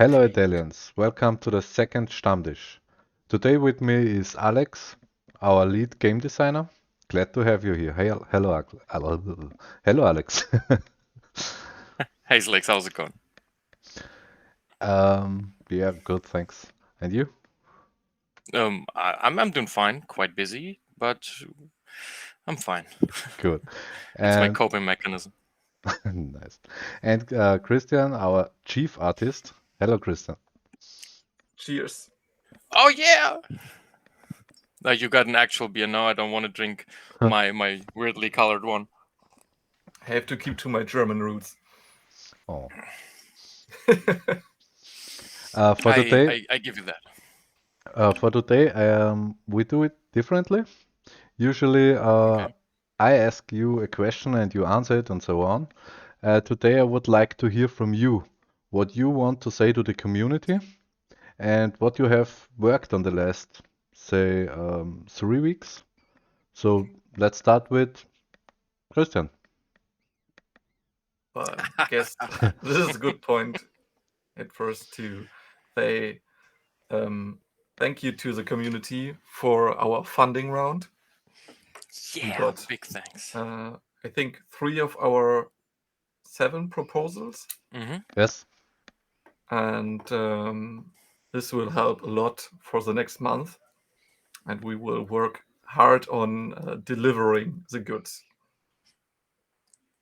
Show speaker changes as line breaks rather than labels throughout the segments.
Hello Italians, welcome to the second Stammtisch. Today with me is Alex, our lead game designer. Glad to have you here. Hey, hello Alex.
Hey Lex, how's it going?
Yeah, good, thanks. And you?
I'm doing fine. Quite busy, but I'm fine.
Good.
It's my
And
coping mechanism.
nice. And Christian, our chief artist. Hello Christian.
Cheers.
Oh yeah! You got an actual beer now. I don't want to drink my weirdly colored one.
I have to keep to my German roots.
Oh. For today,
I give you that.
for today, we do it differently. Usually,
Okay.
I ask you a question and you answer it and so on. Today, I would like to hear from you what you want to say to the community and what you have worked on the last, say, 3 weeks. So let's start with Christian.
But I guess this is a good point at first to say thank you to the community for our funding round. We
Yeah,
got,
big thanks.
I think, 3 of our 7 proposals.
Mm-hmm.
Yes.
And this will help a lot for the next month. And we will work hard on delivering the goods.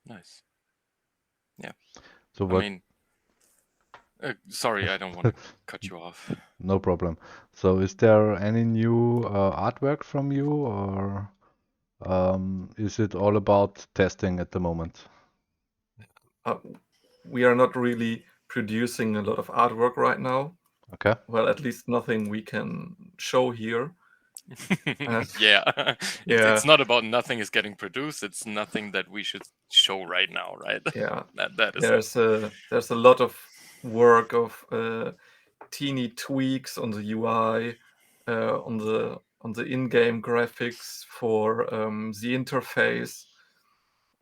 Nice. Yeah.
So
I
what?
mean, sorry, I don't want to cut you off.
No problem. So is there any new artwork from you, or is it all about testing at the moment?
We are not really producing a lot of artwork right now.
Okay.
Well, at least nothing we can show here.
Yeah.
Yeah.
It's not about nothing is getting produced. It's nothing that we should show right now, right?
Yeah.
That is
There's a lot of work of teeny tweaks on the UI, on the in-game graphics for the interface.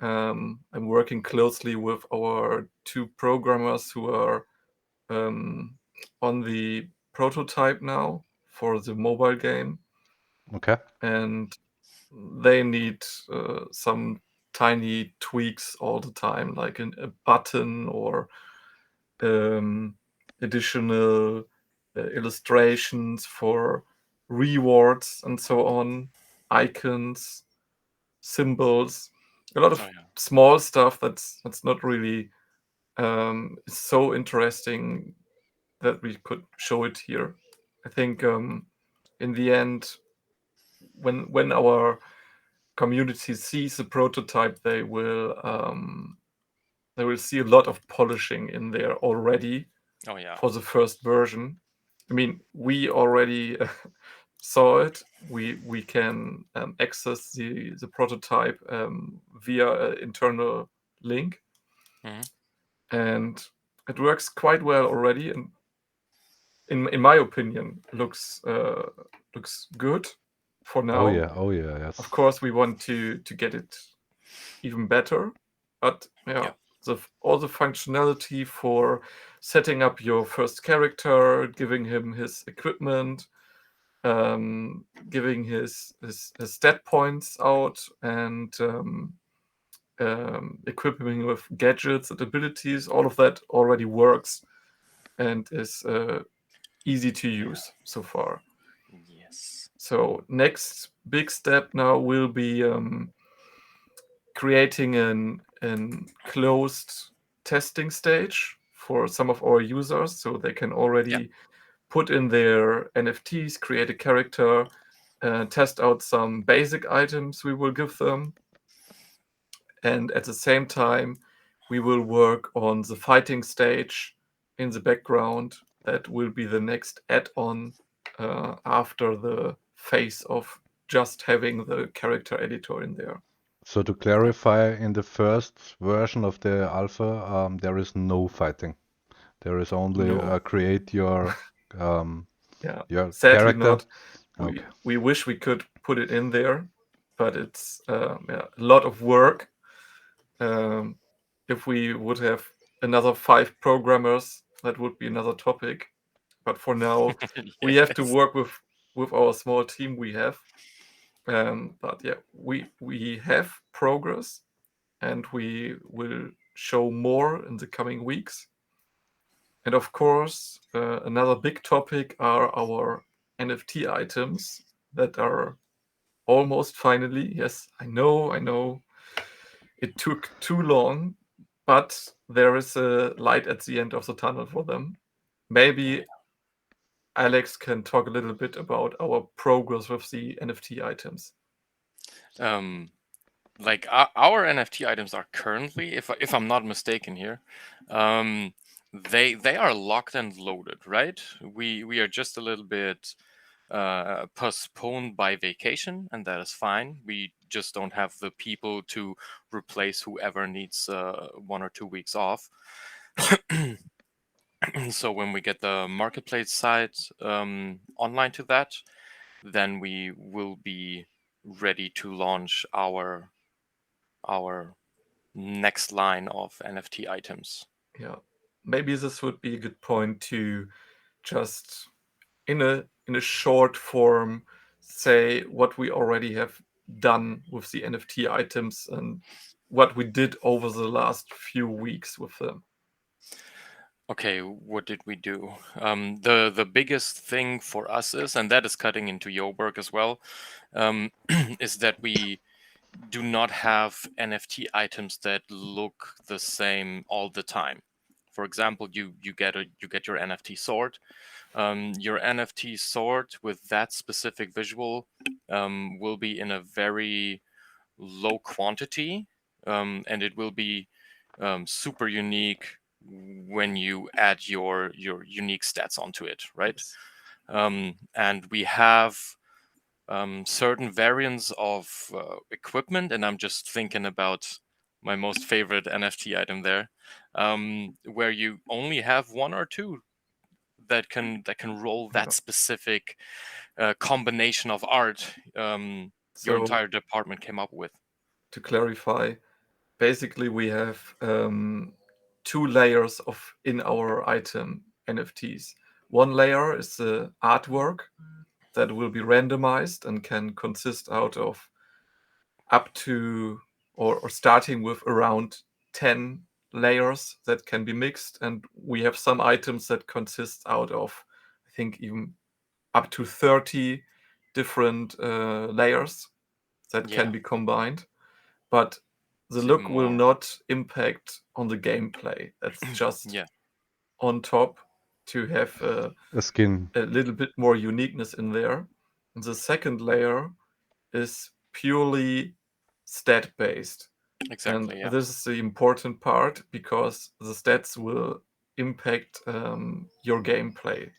I'm working closely with our 2 programmers who are on the prototype now for the mobile game.
Okay.
And they need some tiny tweaks all the time, like a button or additional illustrations for rewards and so on, icons, symbols, a lot of small stuff that's not really so interesting that we could show it here. I think in the end, when our community sees the prototype, they will see a lot of polishing in there already.
Oh yeah.
For the first version. I mean, we already saw it. We can access the prototype via an internal link, and it works quite well already. And in my opinion, looks good for now.
Oh yeah. Oh yeah. Yes.
Of course, we want to get it even better, but yeah. All the functionality for setting up your first character, giving him his equipment, giving his stat points out, and equipping him with gadgets and abilities, all of that already works and is easy to use so far.
Yes.
So next big step now will be creating an closed testing stage for some of our users, so they can already put in their NFTs, create a character, test out some basic items we will give them. And at the same time, we will work on the fighting stage in the background. That will be the next add-on after the phase of just having the character editor in there.
So to clarify, in the first version of the alpha, there is no fighting. There is only create your your
sadly
character.
not. We wish we could put it in there, but it's a lot of work. If we would have another 5 programmers that would be another topic. But for now, we have to
Yes.
work with our small team we have. But yeah, we have progress, and we will show more in the coming weeks. And of course, another big topic are our NFT items that are almost finally. Yes, I know. It took too long, but there is a light at the end of the tunnel for them. Maybe Alex can talk a little bit about our progress with the NFT items.
Like our NFT items are currently, if I'm not mistaken here, they are locked and loaded, right? We are just a little bit postponed by vacation, and that is fine. We just don't have the people to replace whoever needs 1 or 2 weeks off. So when we get the marketplace side online to that, then we will be ready to launch our next line of NFT items.
Yeah, maybe this would be a good point to just in a short form say what we already have done with the NFT items and what we did over the last few weeks with them.
Okay, what did we do? The biggest thing for us is, and that is cutting into your work as well, is that we do not have NFT items that look the same all the time. For example, you get your NFT sword. Your NFT sword with that specific visual will be in a very low quantity, and it will be super unique when you add your unique stats onto it, right?
Yes.
And we have certain variants of equipment, and I'm just thinking about my most favorite NFT item there, where you only have 1 or 2 that can roll that
Yeah.
specific combination of art your
So
entire department came up with.
to clarify, basically we have 2 layers of in our item NFTs. One layer is the artwork that will be randomized and can consist out of up to or starting with around 10 layers that can be mixed, and we have some items that consist out of I think even up to 30 different layers that
Yeah,
can be combined, but the
it's even
look will
more.
not impact on the gameplay. That's just
Yeah,
on top to have
A skin.
a little bit more uniqueness in there. And the second layer is purely stat based. And
exactly. Yeah,
this is the important part because the stats will impact your gameplay.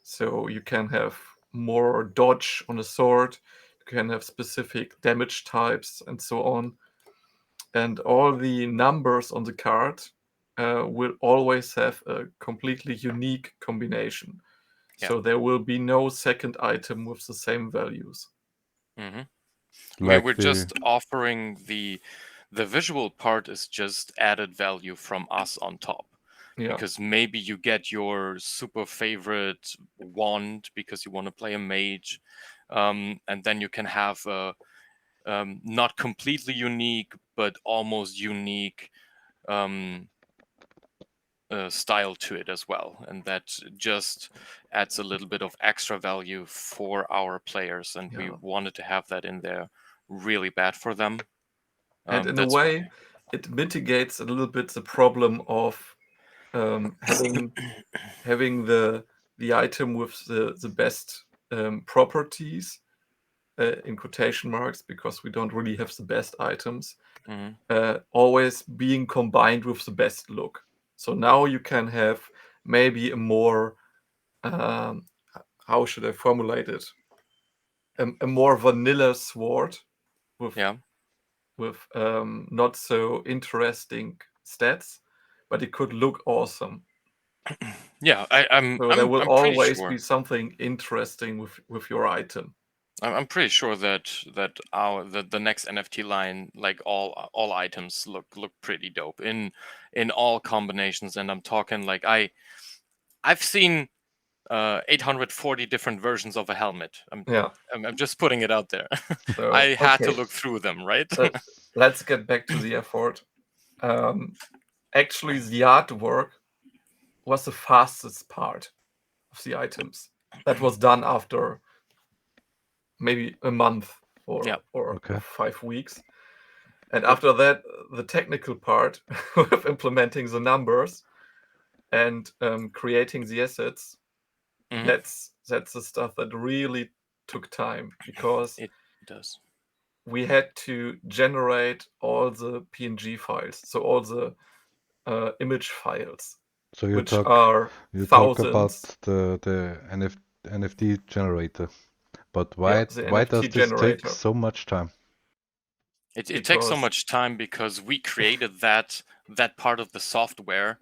So you can have more dodge on a sword, you can have specific damage types, and so on. And all the numbers on the card will always have a completely unique combination.
yeah.
So there will be no second item with the same values.
hmm
Like
we're
the
just offering the visual part is just added value from us on top.
Yeah.
Because maybe you get your super favorite wand because you want to play a mage, and then you can have a not completely unique but almost unique style to it as well, and that just adds a little bit of extra value for our players, and we
Yeah.
wanted to have that in there really bad for them.
And in a
That's
way, it mitigates a little bit the problem of having the item with the best properties in quotation marks, because we don't really have the best items,
Mhm.
always being combined with the best look. So now you can have maybe a more how should I formulate it? A more vanilla sword with
Yeah,
not so interesting stats, but it could look awesome.
yeah.
So there will
I'm pretty
always
sure.
be something interesting with your item.
I'm pretty sure that our the next NFT line, like all items, look pretty dope in all combinations. And I'm talking like I've seen 840 different versions of a helmet. I'm just putting it out there.
So,
I had to
okay.
look through them, right?
Let's get back to the effort. Actually, the artwork was the fastest part of the items. That was done after maybe a month or 5 weeks. And after that, the technical part of implementing the numbers and creating the assets, that's the stuff that really took time, because
it does.
we had to generate all the PNG files, so all the image files,
So
which are
talk about
thousands.
the NFT generator, but
Yeah,
why
the
does
NFT
this take
generator.
so much time?
It takes so much time because we created that part of the software,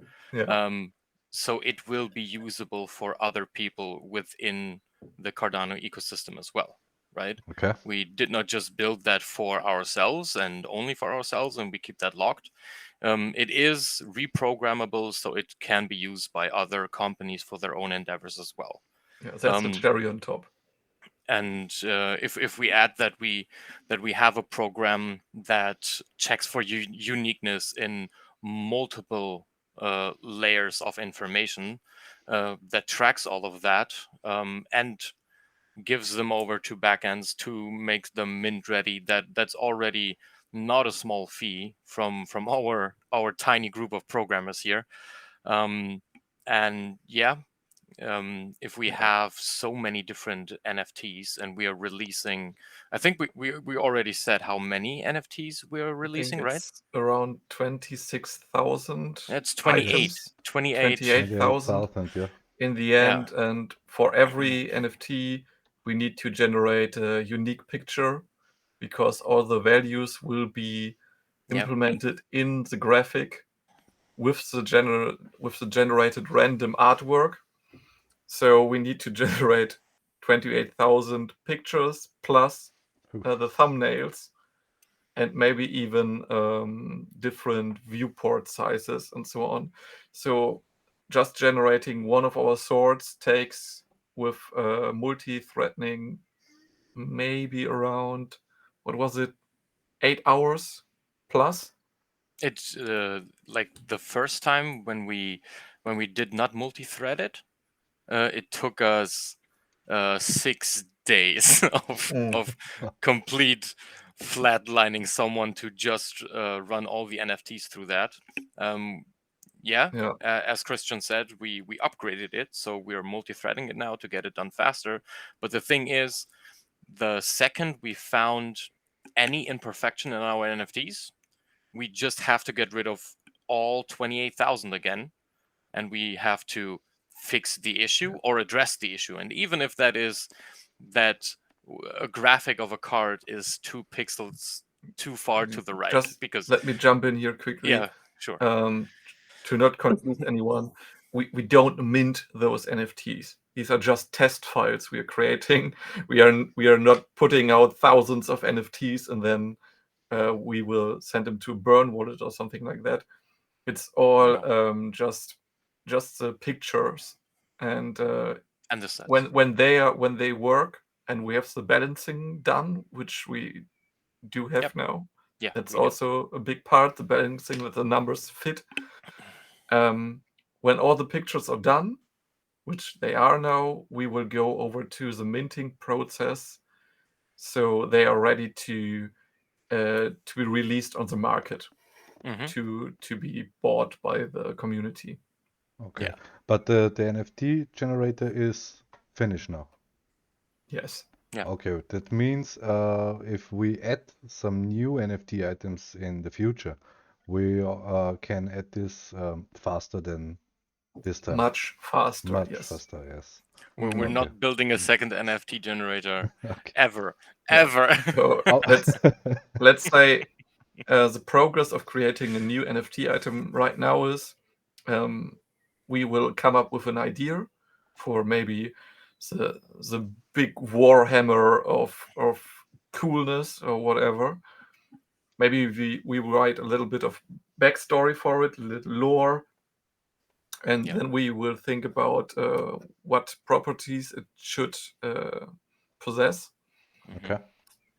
so it will be usable for other people within the Cardano ecosystem as well, right?
Okay.
We did not just build that for ourselves and only for ourselves, and we keep that locked. It is reprogrammable, so it can be used by other companies for their own endeavors as well.
Yeah, that's the cherry on top.
And if we add that we have a program that checks for uniqueness in multiple layers of information, that tracks all of that, and gives them over to backends to make them mint ready, that's already not a small fee from our tiny group of programmers here. And yeah, if we have so many different NFTs and we are releasing, I think we already said how many NFTs we are releasing, right?
Around 26,000.
It's 28,000.
Yeah.
In the end, and for every NFT, we need to generate a unique picture, because all the values will be implemented in the graphic with the generated random artwork. So we need to generate 28,000 pictures plus the thumbnails, and maybe even different viewport sizes and so on. So just generating one of our swords takes, with multi-threading, maybe around, what was it, 8 hours plus?
It's like the first time when we did not multi-thread it, it took us 6 days of complete flatlining someone to just run all the NFTs through that. As Christian said, we upgraded it, so we're multi-threading it now to get it done faster. But the thing is, the second we found any imperfection in our NFTs, we just have to get rid of all 28,000 again, and we have to fix the issue or address the issue. And even if that is that a graphic of a card is 2 pixels too far to the right,
Just
because
let me jump in here quickly.
Yeah, sure.
To not confuse anyone, we don't mint those NFTs. These are just test files we are creating. We are not putting out thousands of NFTs and then we will send them to Burn Wallet or something like that. It's all just the pictures, and when they work and we have the balancing done, which we do have now.
Yeah,
that's also a big part, the balancing that the numbers fit. When all the pictures are done, which they are now, we will go over to the minting process, so they are ready to be released on the market, to be bought by the community.
Okay, but the NFT generator is finished now.
Yes.
Yeah.
Okay, that means if we add some new NFT items in the future, we can add this faster than this time.
Much faster.
Much
yes.
faster. Yes.
We're not building a second NFT generator
Okay.
ever.
So let's say the progress of creating a new NFT item right now is we will come up with an idea for maybe the big warhammer of coolness or whatever. Maybe we write a little bit of backstory for it, a little lore, and
Yeah.
then we will think about what properties it should possess.
Okay.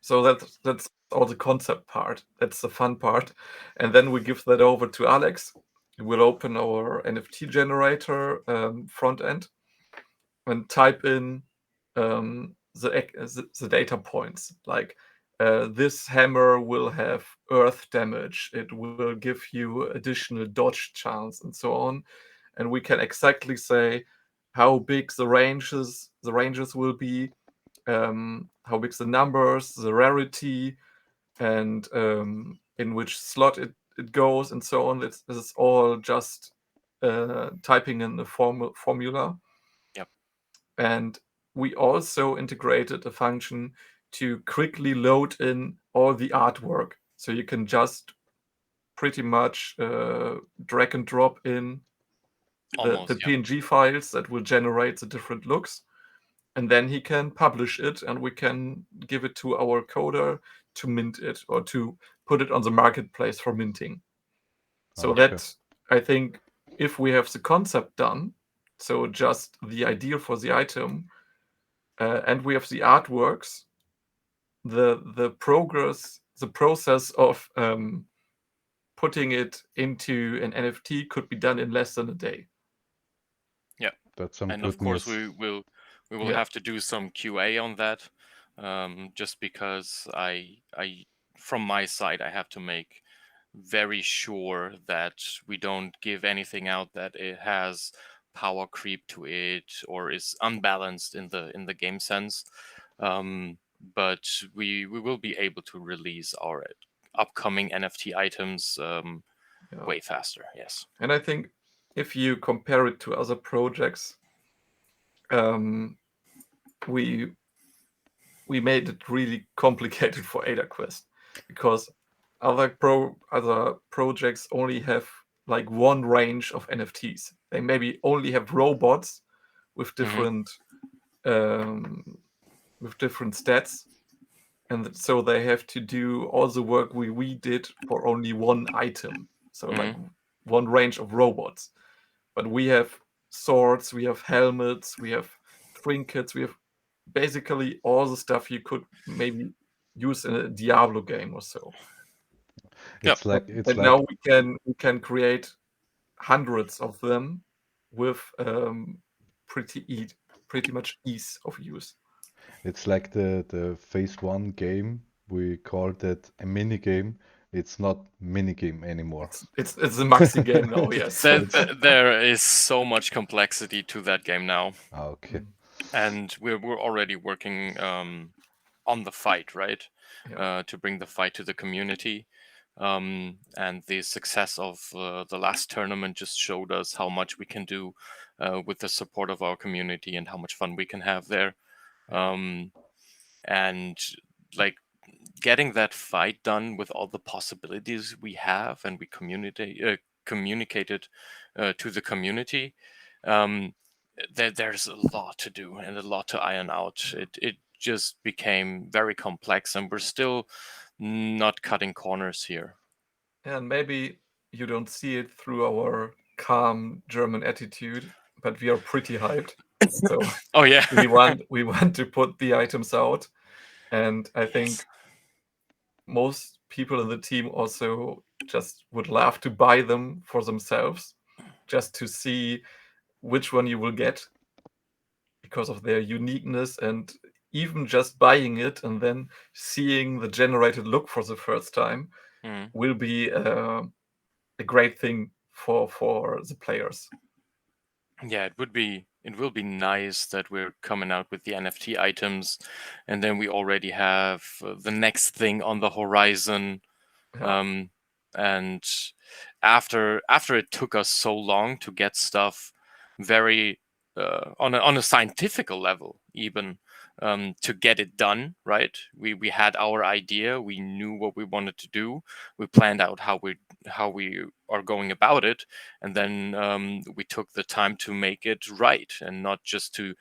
So that's all the concept part. That's the fun part. And then we give that over to Alex. We'll open our NFT generator front end and type in the data points. Like this hammer will have earth damage. It will give you additional dodge chance and so on. And we can exactly say how big the ranges will be, how big the numbers, the rarity, and in which slot it goes, and so on. This is all just typing in the formula.
Yep.
And we also integrated a function to quickly load in all the artwork. So you can just pretty much drag and drop in the PNG files that will generate the different looks. And then he can publish it, and we can give it to our coder to mint it or to put it on the marketplace for minting. So
Okay.
that, I think, if we have the concept done, so just the idea for the item, and we have the artworks, the process of putting it into an NFT could be done in less than a day.
Yeah.
That's some
And
good
of course
news.
we will
Yeah.
have to do some QA on that, just because I from my side I have to make very sure that we don't give anything out that it has power creep to it or is unbalanced in the game sense. But we will be able to release our upcoming NFT items
Yeah.
way faster. Yes.
And I think if you compare it to other projects, we made it really complicated for AdaQuest, because other projects only have like one range of NFTs. They maybe only have robots with different stats, and so they have to do all the work we did for only one item. So like one range of robots. But we have swords, we have helmets, we have trinkets, we have basically all the stuff you could maybe use in a Diablo game or so.
It's like
And now we can create hundreds of them with pretty much ease of use.
it's like the phase one game. We called it a mini game. It's not mini game anymore.
It's a maxi game now, yes.
There is so much complexity to that game now.
Okay.
And we're already working on the fight, right?
Yeah.
To bring the fight to the community. And the success of the last tournament just showed us how much we can do with the support of our community and how much fun we can have there. And like getting that fight done with all the possibilities we have, and we communicated to the community. There's a lot to do and a lot to iron out. It just became very complex, and we're still not cutting corners here.
And maybe you don't see it through our calm German attitude, but we are pretty hyped. So
Oh yeah.
we want to put the items out, and I think most people in the team also just would love to buy them for themselves, just to see which one you will get because of their uniqueness, and even just buying it and then seeing the generated look for the first time will be a great thing for the players.
Yeah, it will be nice that we're coming out with the NFT items, and then we already have the next thing on the horizon.
Yeah.
And after it took us so long to get stuff very on a scientific level, even to get it done right. We had our idea, we knew what we wanted to do, we planned out how we are going about it, and then we took the time to make it right and not just to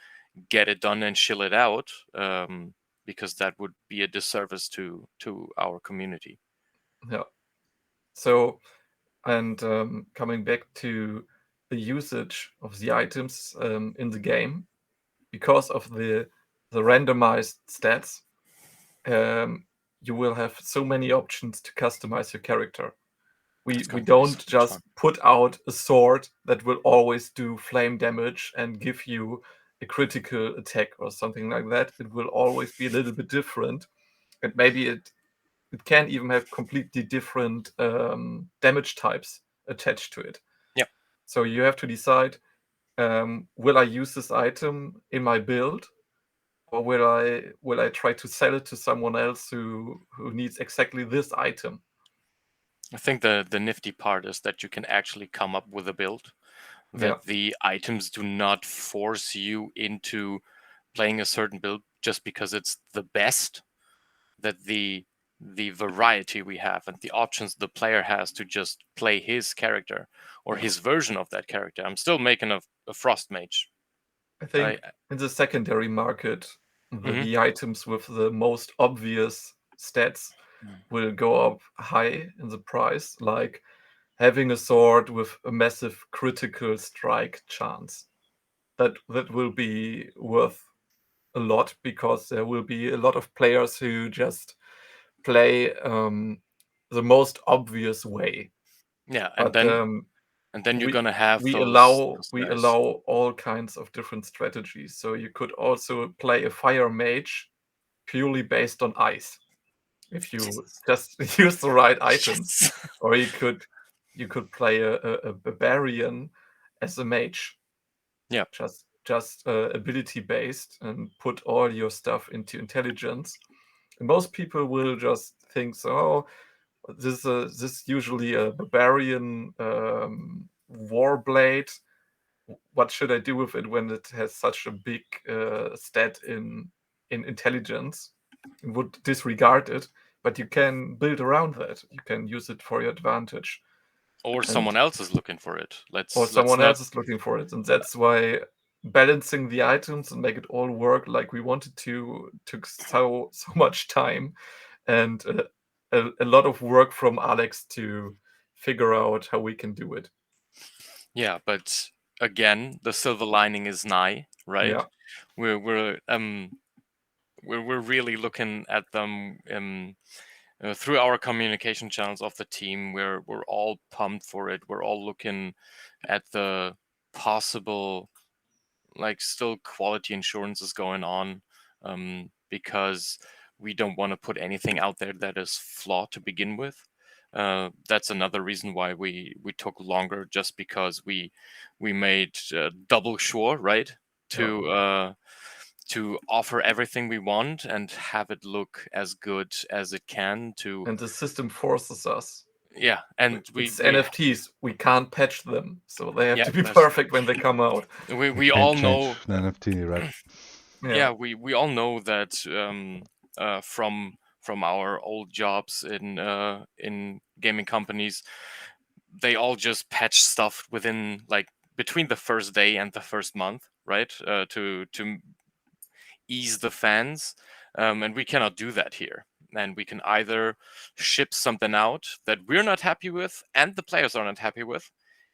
get it done and chill it out, because that would be a disservice to our community.
Yeah. So, and coming back to the usage of the items in the game, because of the randomized stats, you will have so many options to customize your character. We don't just put out a sword that will always do flame damage and give you a critical attack or something like that. It will always be a little bit different, and maybe it can even have completely different damage types attached to it.
Yeah.
So you have to decide, will I use this item in my build, or will I try to sell it to someone else who needs exactly this item?
I think the nifty part is that you can actually come up with a build, that the items do not force you into playing a certain build just because it's the best, that the variety we have and the options the player has to just play his character or his version of that character. I'm still making a frost mage.
I think in the secondary market, the items with the most obvious stats will go up high in the price, like having a sword with a massive critical strike chance. That will be worth a lot, because there will be a lot of players who just play the most obvious way.
Yeah,
but
then you're gonna have
we
those
allow all kinds of different strategies. So you could also play a fire mage purely based on ice, if you just use the right items. Or you could play a barbarian as a mage.
Yeah.
Just ability based, and put all your stuff into intelligence. And most people will just think, so, oh, this usually a barbarian warblade. What should I do with it when it has such a big stat in intelligence? I would disregard it, but you can build around that. You can use it for your advantage.
Or someone else is looking for it.
Else is looking for it, and that's why balancing the items and make it all work like we wanted to took so much time, and a lot of work from Alex to figure out how we can do it.
Yeah, but again, the silver lining is nigh, right?
Yeah.
We're really looking at them through our communication channels of the team. We're all pumped for it. We're all looking at the possible, like, still quality insurances going on, because we don't want to put anything out there that is flawed to begin with. That's another reason why we took longer, just because we made double sure, right, to offer everything we want and have it look as good as it can.
And the system forces us.
Yeah, and
it's NFTs. We can't patch them, so they have to be perfect when they come out.
We all know
an NFT, right?
Yeah, we all know that from our old jobs in gaming companies, they all just patch stuff within, like, between the first day and the first month, right? To ease the fans, and we cannot do that here. And we can either ship something out that we're not happy with and the players are not happy with,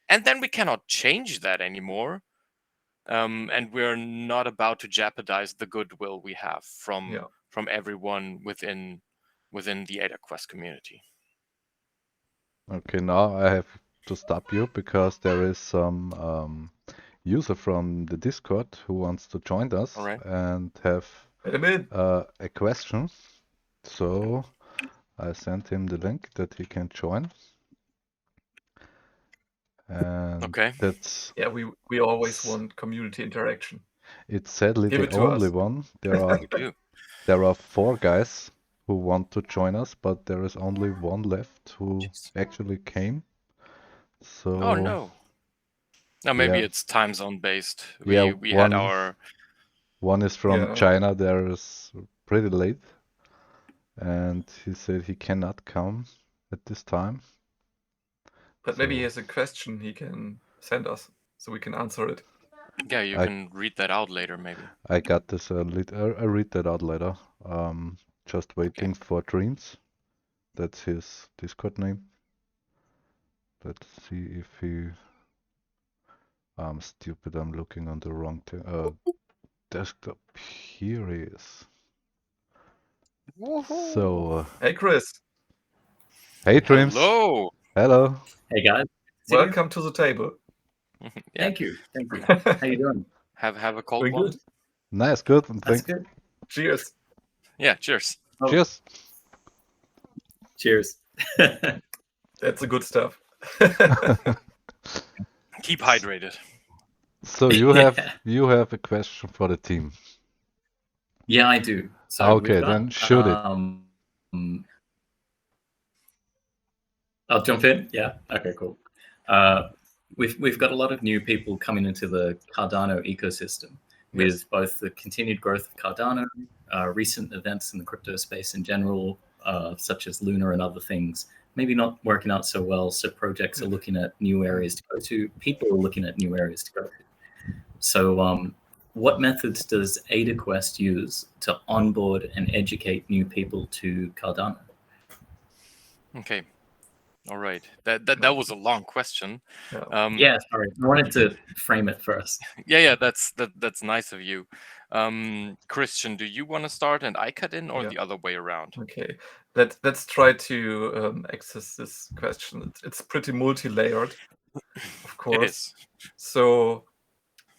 and then we cannot change that anymore. And we're not about to jeopardize the goodwill we have from everyone within the AdaQuest community.
Okay, now I have to stop you because there is some user from the Discord who wants to join us and have a question. So I sent him the link that he can join. And that's
we always want community interaction.
It's sadly the only one. There are 4 guys who want to join us, but there is only one left who actually came. So
oh no. Now maybe it's time zone based. We had our
one is from China. There is pretty late, and he said he cannot come at this time.
But maybe he has a question he can send us so we can answer it.
Yeah, you can read that out later, maybe.
I got this. I read that out later. Just waiting for Dreams. That's his Discord name. Let's see if he I'm stupid. I'm looking on the wrong desktop. Here he is.
Woohoo!
So,
Hey, Chris.
hey, Dreams.
Hello.
Hello.
Hey guys.
Welcome to the table.
Yeah.
Thank you. How you doing?
Have a cold
Very
one.
good.
Nice, good.
That's good.
Cheers.
Yeah. Cheers.
Oh,
Cheers.
Cheers.
That's the good stuff.
Keep hydrated.
So you have a question for the team.
Yeah, I do. So
Okay, then shoot it.
I'll jump in. Yeah. Okay. Cool. We've got a lot of new people coming into the Cardano ecosystem with both the continued growth of Cardano, recent events in the crypto space in general, such as Luna and other things, maybe not working out so well. So projects are looking at new areas to go to. People are looking at new areas to go to. So what methods does AdaQuest use to onboard and educate new people to Cardano?
Okay. All right. That was a long question.
Yeah, sorry. I wanted to frame it first.
Yeah. That's nice of you. Christian, do you want to start and I cut in, or the other way around?
Okay. Let's try to access this question. It's pretty multi-layered, of course.
It is.
So,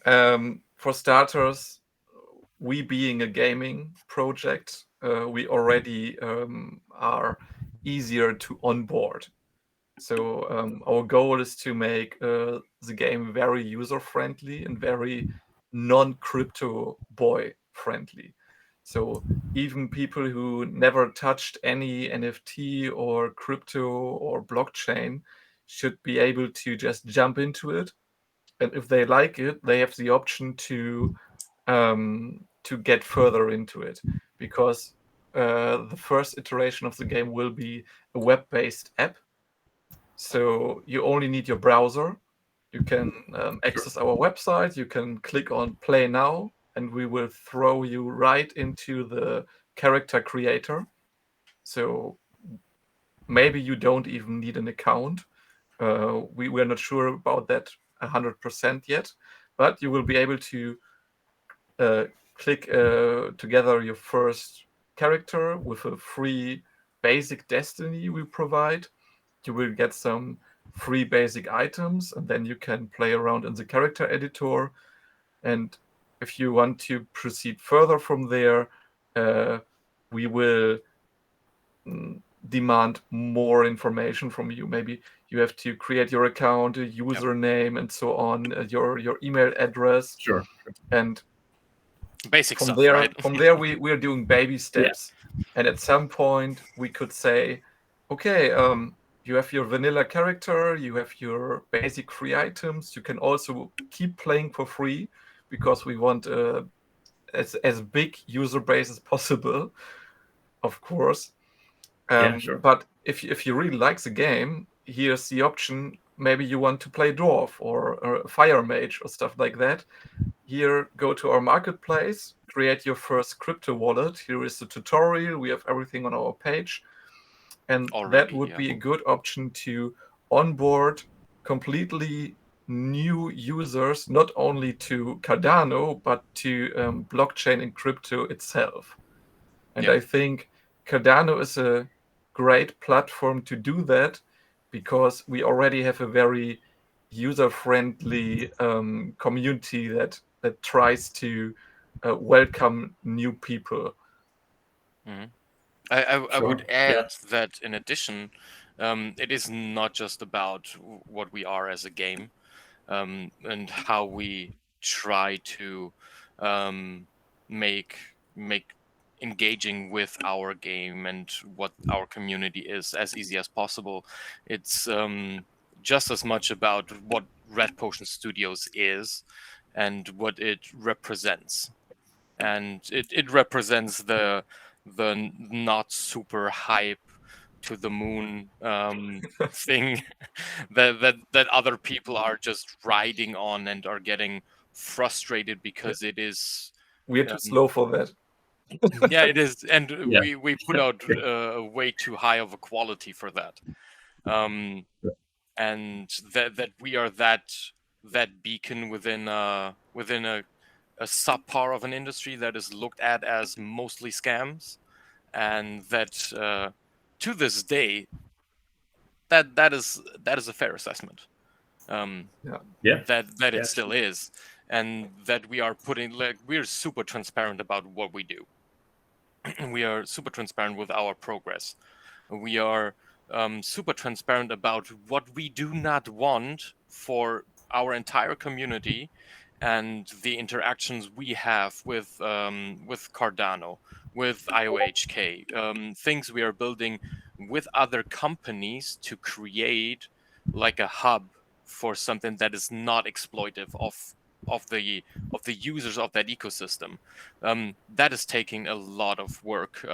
for starters, we being a gaming project, we already are easier to onboard. So our goal is to make the game very user-friendly and very non-crypto boy friendly. So even people who never touched any NFT or crypto or blockchain should be able to just jump into it. And if they like it, they have the option to get further into it, because the first iteration of the game will be a web-based app. So you only need your browser. You can access our website. You can click on Play Now, and we will throw you right into the character creator. So maybe you don't even need an account. We're not sure about that 100% yet, but you will be able to click together your first character with a free basic destiny we provide. You will get some free basic items, and then you can play around in the character editor. And if you want to proceed further from there, we will demand more information from you. Maybe you have to create your account, a username, and so on, your email address.
Sure.
And
basic
from
stuff,
there,
right?
From there, we're doing baby steps. And at some point, we could say, okay, you have your vanilla character, you have your basic free items. You can also keep playing for free, because we want as big user base as possible, of course.
Sure.
But if you really like the game, here's the option. Maybe you want to play Dwarf or Fire Mage or stuff like that. Here, go to our marketplace, create your first crypto wallet. Here is the tutorial. We have everything on our page. And that would be a good option to onboard completely new users, not only to Cardano, but to blockchain and crypto itself. And I think Cardano is a great platform to do that, because we already have a very user-friendly community that tries to welcome new people.
Mm-hmm. I would add that in addition, it is not just about what we are as a game, and how we try to make engaging with our game and what our community is as easy as possible. It's just as much about what Red Potion Studios is and what it represents. And it represents the not super hype to the moon thing that other people are just riding on and are getting frustrated because it is
we're too slow for that.
Yeah, it is, and we put out way too high of a quality for that, and that we are that that beacon within a subpar of an industry that is looked at as mostly scams, and that to this day that is a fair assessment.
Yeah.
That it
Yeah,
still is, and that we are putting, like, we're super transparent about what we do. We are super transparent with our progress. We are super transparent about what we do not want for our entire community and the interactions we have with Cardano, with IOHK, things we are building with other companies to create like a hub for something that is not exploitive of the users of that ecosystem. That is taking a lot of work.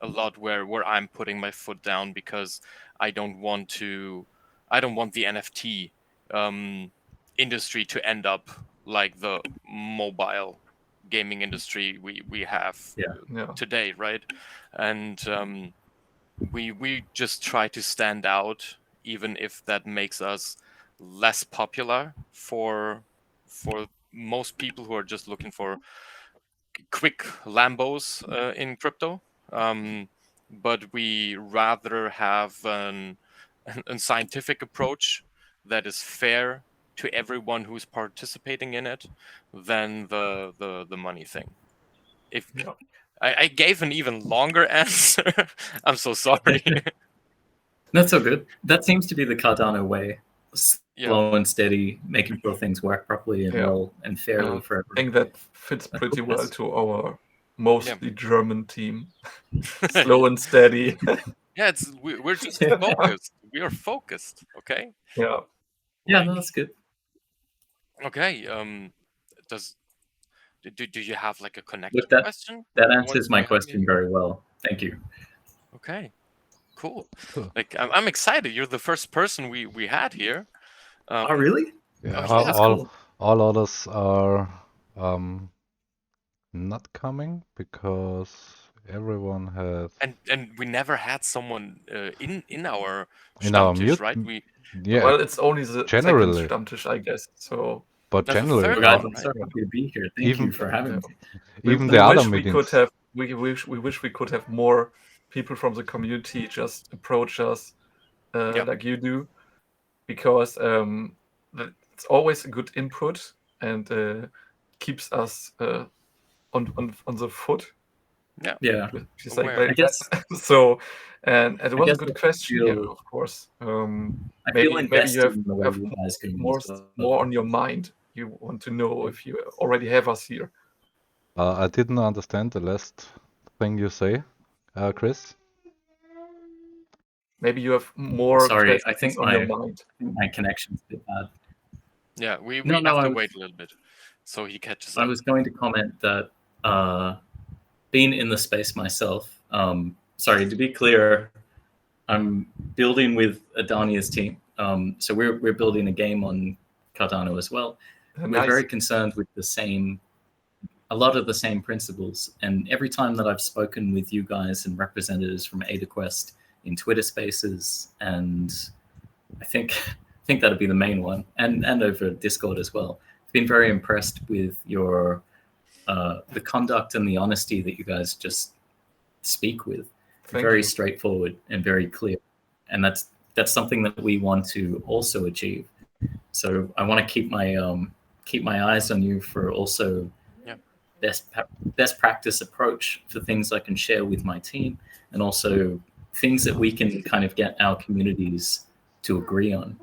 A lot where I'm putting my foot down, because I don't want the NFT industry to end up like the mobile gaming industry we have
Yeah.
today, right? And we just try to stand out, even if that makes us less popular for most people who are just looking for quick Lambos in crypto. But we rather have a scientific approach that is fair to everyone who's participating in it than the money thing. If
Yeah.
I gave an even longer answer, I'm so sorry.
That's so good. That seems to be the Cardano way.
Yeah.
Slow and steady, making sure things work properly and
Yeah.
well and fairly for
I
everyone.
think that fits pretty well to our mostly German team.
Yeah,
Slow and steady.
we're just focused. We are focused. Okay.
Yeah.
Yeah, no, that's good.
Okay. Do you have like a connected
Look, that
question?
that
You
answers
want
my
to-
question very well. Thank you.
Okay. Cool.
Cool.
Like I'm excited. You're the first person we had here.
Oh, really?
Yeah,
Oh, yeah.
That's
all
cool.
all others are not coming because everyone has
And we never had someone in our
in our
Stammtisch,
mute.
right? We
Yeah,
Well, it's only the second
generally,
Stammtisch, I guess. So
but
That's the
generally,
third
Look, I'm
one, right?
so happy to be here. Thank you
even
for having me.
even
we
the other
wish we could
meetings.
have we wish we could have more people from the community just approach us like you do, because it's always a good input and keeps us on the foot.
Yeah.
If you say
Aware.
like
I guess
that. So and it was a
guess
good
I
question,
feel-
yeah, of course.
I feel
Maybe you
invested
have
in the way you guys can
more on your mind. You want to know if you already have us here.
I didn't understand the last thing you say, Chris.
Maybe you have more
Sorry, I
questions
think
on your mind.
my connection's a bit bad.
Yeah, we
No,
have to
I
wait a little bit so he catches
I
up.
was going to comment that being in the space myself, sorry, to be clear, I'm building with Adania's team. So we're building a game on Cardano as well. We're
Nice.
very concerned with a lot of the same principles. And every time that I've spoken with you guys and representatives from AdaQuest in Twitter Spaces, and I think that'd be the main one, and over Discord as well, I've been very impressed with your the conduct and the honesty that you guys just speak with. Very straightforward and very clear, and that's something that we want to also achieve. So I want to keep my eyes on you for also best practice approach for things I can share with my team, and also things that we can kind of get our communities to agree on.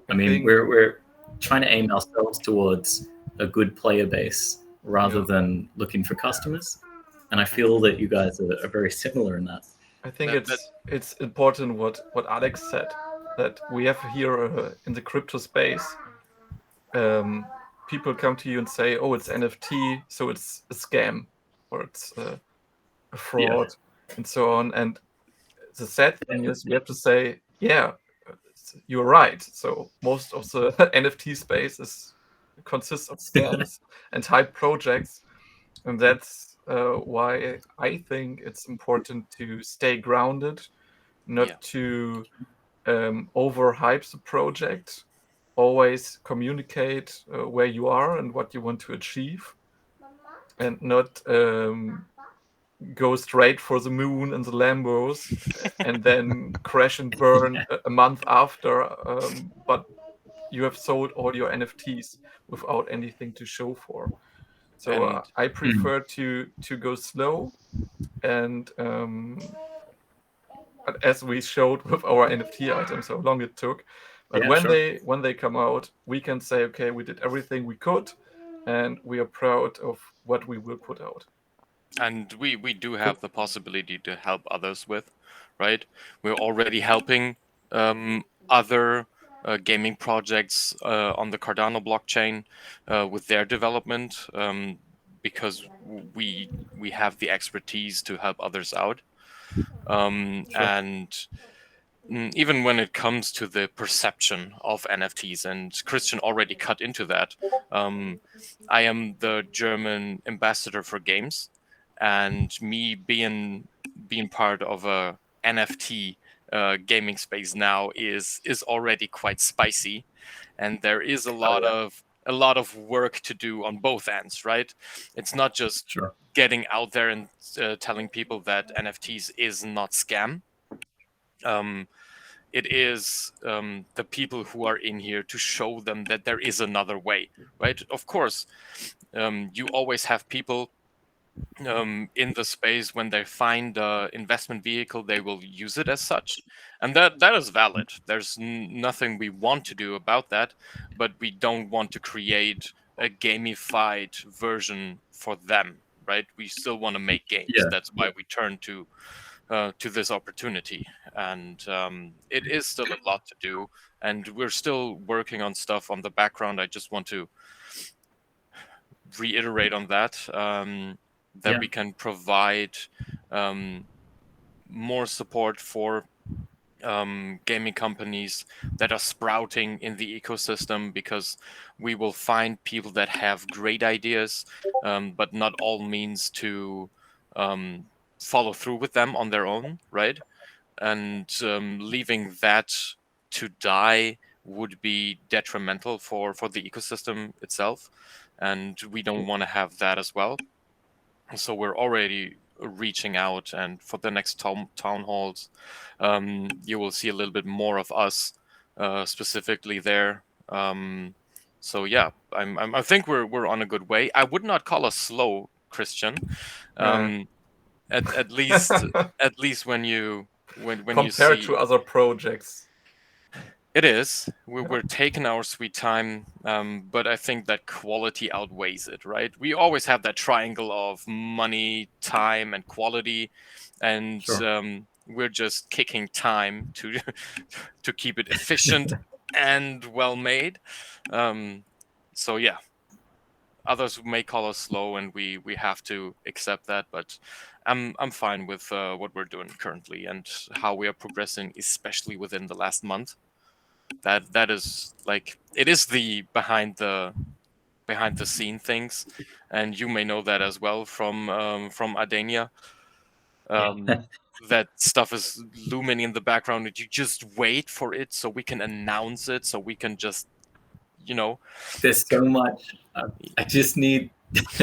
I mean, we're trying to aim ourselves towards a good player base rather than looking for customers, and I feel that you guys are very similar in that.
I think it's important what Alex said, that we have here in the crypto space, people come to you and say, oh, it's NFT, so it's a scam, or it's a fraud, and so on. And the sad thing is we have to say, yeah, you're right. So most of the NFT space consists of scams and hype projects, and that's why I think it's important to stay grounded, not to overhype the project, always communicate where you are and what you want to achieve, and not go straight for the moon and the Lambos and then crash and burn a month after, but you have sold all your NFTs without anything to show for. So
And
I prefer to go slow, and as we showed with our NFT items, how long it took. But
Yeah,
when they come out, we can say, okay, we did everything we could, and we are proud of what we will put out.
and we do have the possibility to help others with, right? We're already helping other gaming projects on the Cardano blockchain with their development, because we have the expertise to help others out. And even when it comes to the perception of NFTs, and Christian already cut into that, I am the German ambassador for games, and me being part of a NFT gaming space now is already quite spicy, and there is a lot of work to do on both ends, right? It's not just
sure.
getting out there and telling people that NFTs is not scam. It is the people who are in here to show them that there is another way, right? Of course, you always have people in the space, when they find an investment vehicle, they will use it as such, and that is valid. There's nothing we want to do about that, but we don't want to create a gamified version for them, right? We still want to make games.
Yeah.
That's why we turn to this opportunity, and it is still a lot to do, and we're still working on stuff on the background. I just want to reiterate on that, that we can provide more support for gaming companies that are sprouting in the ecosystem, because we will find people that have great ideas, but not all means to follow through with them on their own, right? And leaving that to die would be detrimental for the ecosystem itself, and we don't want to have that as well. So we're already reaching out, and for the next town halls, you will see a little bit more of us specifically there. So yeah, I think we're on a good way. I would not call us slow, Christian. At least when you
compared
see
to other projects.
It is. We're taking our sweet time, but I think that quality outweighs it, right? We always have that triangle of money, time, and quality, and we're just kicking time to to keep it efficient and well made. So yeah, others may call us slow, and we have to accept that. But I'm fine with what we're doing currently and how we are progressing, especially within the last month. That is like, it is the behind the scene things, and you may know that as well from Adania. That stuff is looming in the background, and you just wait for it so we can announce it, so we can just,
There's so much. I just need just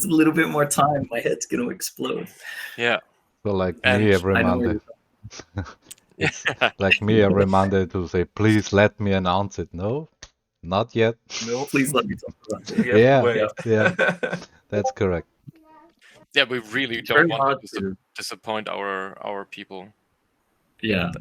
a little bit more time. My head's gonna explode.
Yeah.
So like me every Monday. It's like me every Monday to say, please let me announce it. No, not yet.
No, please let me talk about it.
Yeah, that's correct.
Yeah, we really don't want to disappoint our people.
Yeah.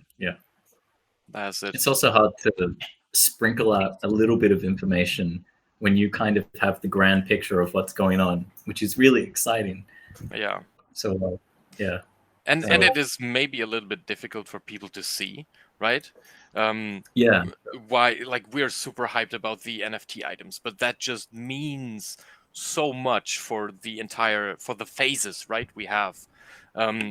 That's it.
It's also hard to sprinkle out a little bit of information when you kind of have the grand picture of what's going on, which is really exciting.
Yeah.
So, yeah.
And it is maybe a little bit difficult for people to see, right? Why, like, we're super hyped about the NFT items, but that just means so much for the phases, right? We have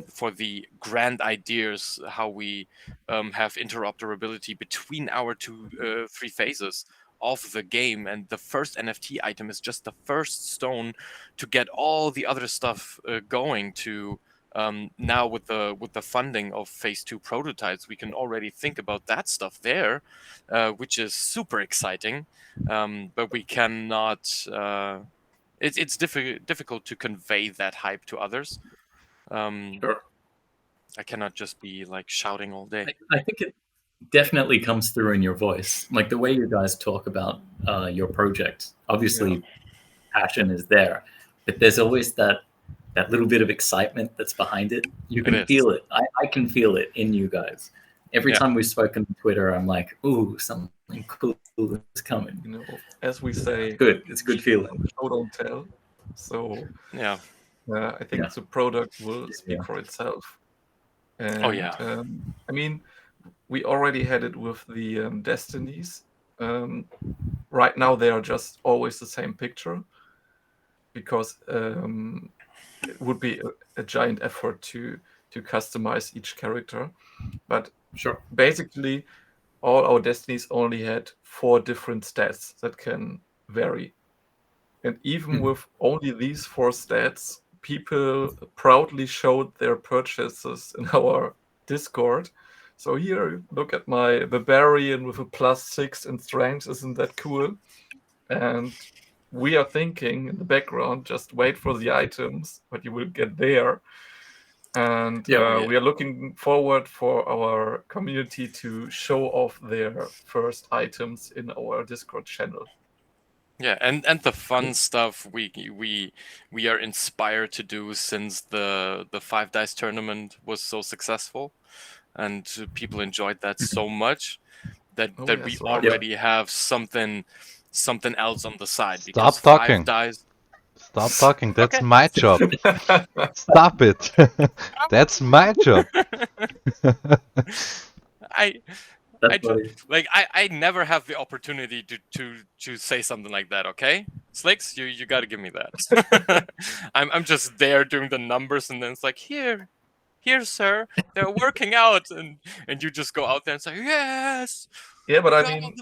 for the grand ideas, how we have interoperability between our three phases of the game, and the first NFT item is just the first stone to get all the other stuff going, to Now with the funding of phase 2 prototypes, we can already think about that stuff there, which is super exciting. But we cannot. It's difficult to convey that hype to others.
Sure.
I cannot just be like shouting all day.
I think it definitely comes through in your voice, like the way you guys talk about your project. Obviously, passion is there, but there's always that little bit of excitement that's behind it. You can feel it. I can feel it in you guys. Every time we've spoken on Twitter, I'm like, ooh, something cool is coming.
You know, as we say,
good. It's a good feeling.
Show don't tell. So
yeah,
I think the product will speak for itself. And, I mean, we already had it with the Destinies. Right now, they are just always the same picture because it would be a giant effort to customize each character. But basically, all our Destinies only had 4 different stats that can vary. And even with only these 4 stats, people proudly showed their purchases in our Discord. So here, look at my Barbarian with a +6 in strength. Isn't that cool? And we are thinking in the background, just wait for the items, but you will get there. And we are looking forward for our community to show off their first items in our Discord channel.
Yeah, and the fun stuff we are inspired to do since the 5 Dice tournament was so successful, and people enjoyed that so much that we already have something else on the side.
Stop talking.
5 Dice.
Stop talking. That's my job. Stop it. That's my job.
I never have the opportunity to say something like that. Okay, Slicks, you got to give me that. I'm just there doing the numbers, and then it's like here, sir, they're working out, and you just go out there and say yes.
Yeah, but I mean,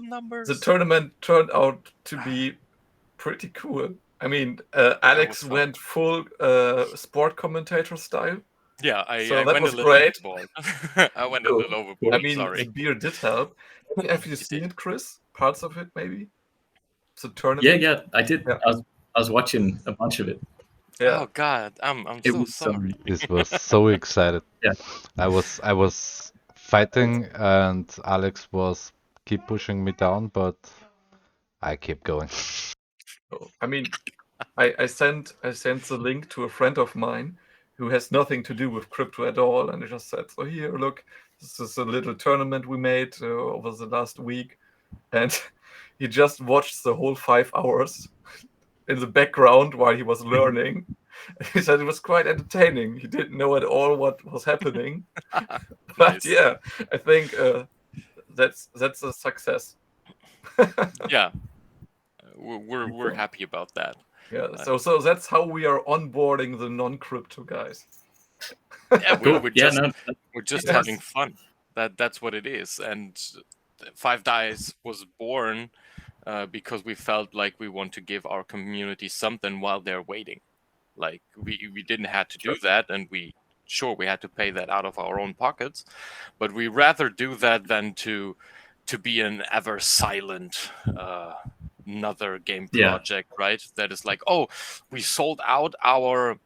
the tournament turned out to be pretty cool. I mean, Alex went full sport commentator style.
Yeah, I
that
went
was
a little
great.
overboard. I went a little overboard.
I mean, the beer did help. Have you seen it, Chris? Parts of it, maybe? The tournament?
Yeah, I did. Yeah. I was watching a bunch of it.
Yeah.
Oh God, I'm so sorry.
This was so excited.
Yeah.
I was fighting, and Alex was keep pushing me down, but I kept going.
I mean, I sent the link to a friend of mine who has nothing to do with crypto at all, and I just said, so here, look, this is a little tournament we made over the last week, and he just watched the whole 5 hours in the background while he was learning. He said it was quite entertaining. He didn't know at all what was happening, but yeah, I think that's a success.
Yeah, we're happy about that.
Yeah, so that's how we are onboarding the non-crypto guys.
Yeah, we're just having fun. That's what it is. And 5 Dice was born because we felt like we want to give our community something while they're waiting. Like we didn't have to do that, and we had to pay that out of our own pockets, but we rather do that than to be an ever silent another game project, right? That is like, oh, we sold out our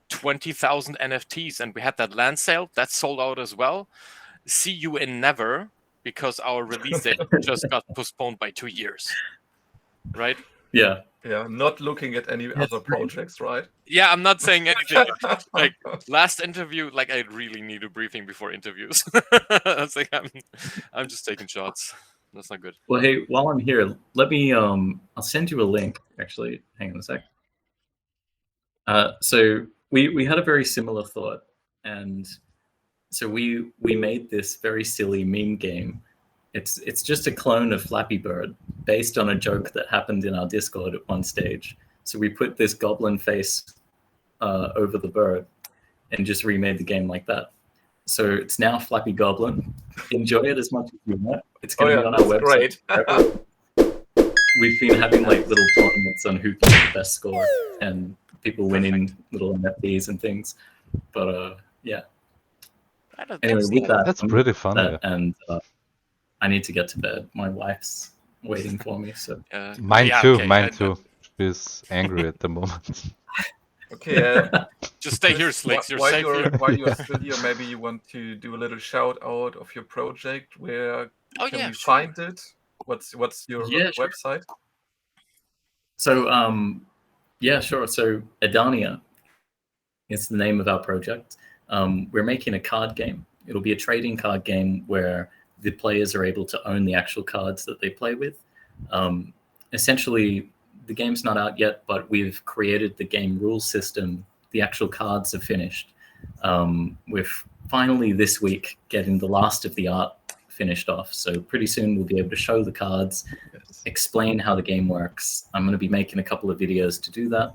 20,000 NFTs and we had that land sale that sold out as well. See you in never, because our release date just got postponed by 2 years, right?
Yeah, not looking at any other projects, right?
Yeah, I'm not saying anything. Like last interview, like I really need a briefing before interviews. It's like I'm just taking shots. That's not good.
Well, hey, while I'm here, let me I'll send you a link. Actually, hang on a sec. So we had a very similar thought, and so we made this very silly meme game. It's just a clone of Flappy Bird based on a joke that happened in our Discord at one stage. So we put this goblin face over the bird and just remade the game like that. So it's now Flappy Goblin. Enjoy it as much as you want. It's going to be on our website. Great. We've been having like little tournaments on who can get the best score and people winning little NFTs and things. But Yeah.
That's
Anyway, with that,
That's
I'm
pretty
gonna
funny.
do that, and I need to get to bed. My wife's waiting for me. So
Mine
yeah,
too.
okay,
Mine too. She's angry at the moment.
Okay,
just stay here,
Chris,
Slicks. You're
while
safe here.
you're still here, maybe you want to do a little shout out of your project. Where
Oh
can
yeah,
we
sure.
find it? What's your
Yeah, sure.
website?
So yeah, sure. So Adania is the name of our project. We're making a card game. It'll be a trading card game where the players are able to own the actual cards that they play with. Essentially, the game's not out yet, but we've created the game rule system. The actual cards are finished. We're finally this week getting the last of the art finished off. So pretty soon we'll be able to show the cards, explain how the game works. I'm going to be making a couple of videos to do that.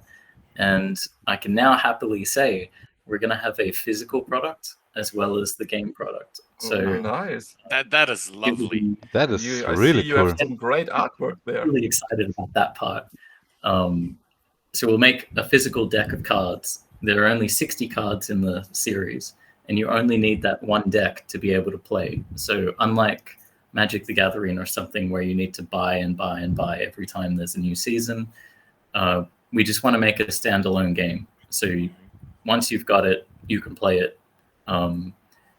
And I can now happily say we're going to have a physical product as well as the game product. So
nice.
That is lovely.
That is
I
really
see you
cool.
have some great artwork there.
I'm really excited about that part. So we'll make a physical deck of cards. There are only 60 cards in the series, and you only need that one deck to be able to play. So unlike Magic the Gathering or something where you need to buy and buy and buy every time there's a new season, we just want to make it a standalone game. So once you've got it, you can play it.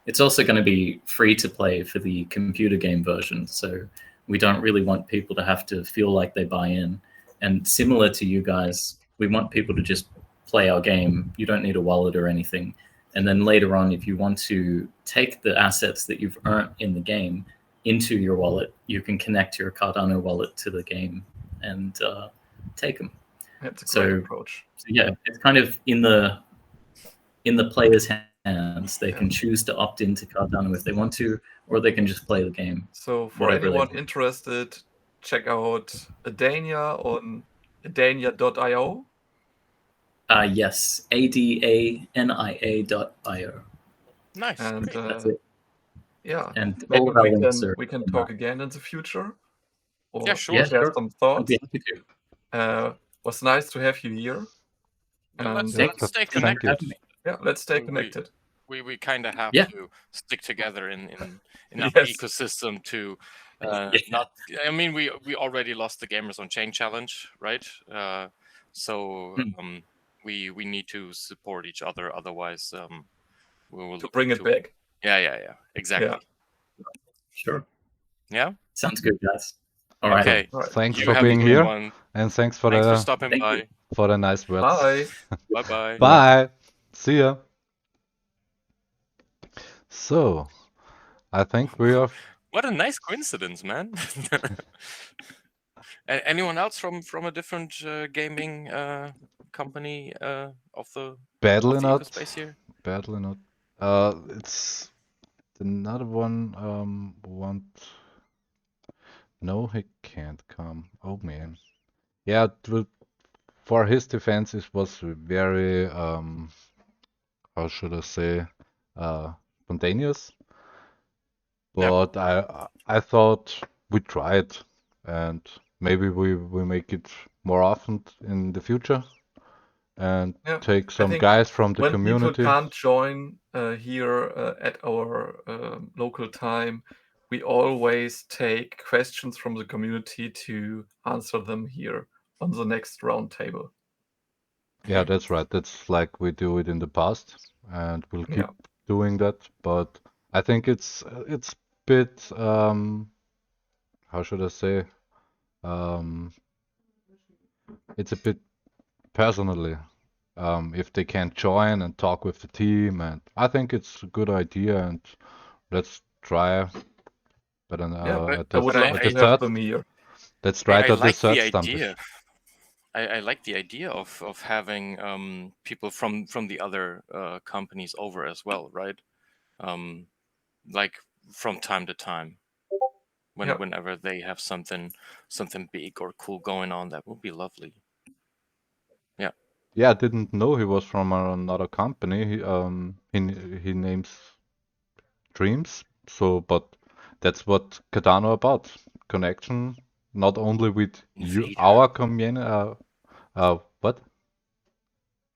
It's also going to be free to play for the computer game version. So we don't really want people to have to feel like they buy in. And similar to you guys, we want people to just play our game. You don't need a wallet or anything. And then later on, if you want to take the assets that you've earned in the game into your wallet, you can connect your Cardano wallet to the game and take them.
That's a great approach.
So yeah, it's kind of in the player's hands. They can choose to opt into Cardano if they want to, or they can just play the game.
So for anyone interested, check out Adania on adania.io.
Yes, ADANIA.io.
Nice.
And
that's it.
Yeah,
and
maybe
all of our links are
we can talk again in the future. Or
Yeah, sure.
share some thoughts.
I'd be happy to.
Was nice to have you here.
Let's
And
stay connected.
yeah, let's stay connected.
We kind of have to stick together in our ecosystem to not. I mean, we already lost the Gamers on Chain challenge, right? So we need to support each other. Otherwise, we will
to bring it back.
Yeah. Exactly.
Yeah.
Sure.
Yeah.
Sounds good, guys. All right.
Okay.
Thanks for being here, and thanks for
stopping by.
For the nice words.
Bye.
Bye.
Bye. See ya. So, I think we are.
What a nice coincidence, man. Anyone else from a different gaming company of the space here?
Badly not. It's another one. No, he can't come. Oh man. Yeah, for his defense, it was very how should I say, spontaneous. But I thought we tried, and maybe we make it more often in the future, and take some guys from the community.
When people can't join here at our local time, we always take questions from the community to answer them here on the next roundtable.
Yeah, that's right. That's like we do it in the past, and we'll keep doing that. But I think it's bit how should I say, it's a bit personally if they can't join and talk with the team, and I think it's a good idea, and let's try. But
I would like to have them here.
Let's try at the third
Stammtisch. I like the idea of having people from the other companies over as well, right? Like from time to time, whenever they have something big or cool going on, that would be lovely. Yeah.
Yeah, I didn't know he was from another company. He names Dreams. So, but that's what Cardano about. Connection, not only with you, our community. What?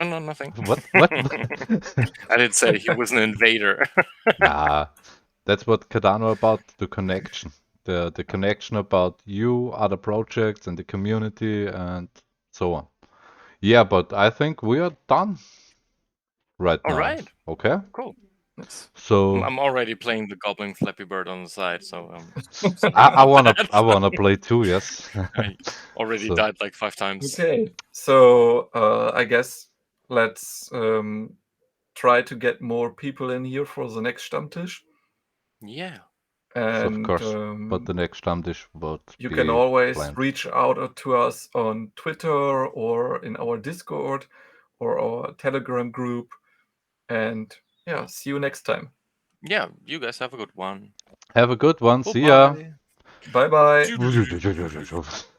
No, nothing.
What?
I didn't say he was an invader.
Nah, that's what Cardano about, the connection. The connection about you, other projects, and the community, and so on. Yeah, but I think we are done right
All
now.
right.
Okay?
Cool.
So
I'm already playing the Goblin Flappy Bird on the side, so
I wanna play too, yes.
I already
So-
died like 5 times.
Okay, so I guess let's try to get more people in here for the next Stammtisch.
Yeah.
And
of course, but the next Stammtisch would
you
be
can always
planned.
reach out to us on Twitter or in our Discord or our Telegram group. And yeah, see you next time.
Yeah, you guys have a good one.
Have a good one. See ya.
Bye-bye.
Bye bye.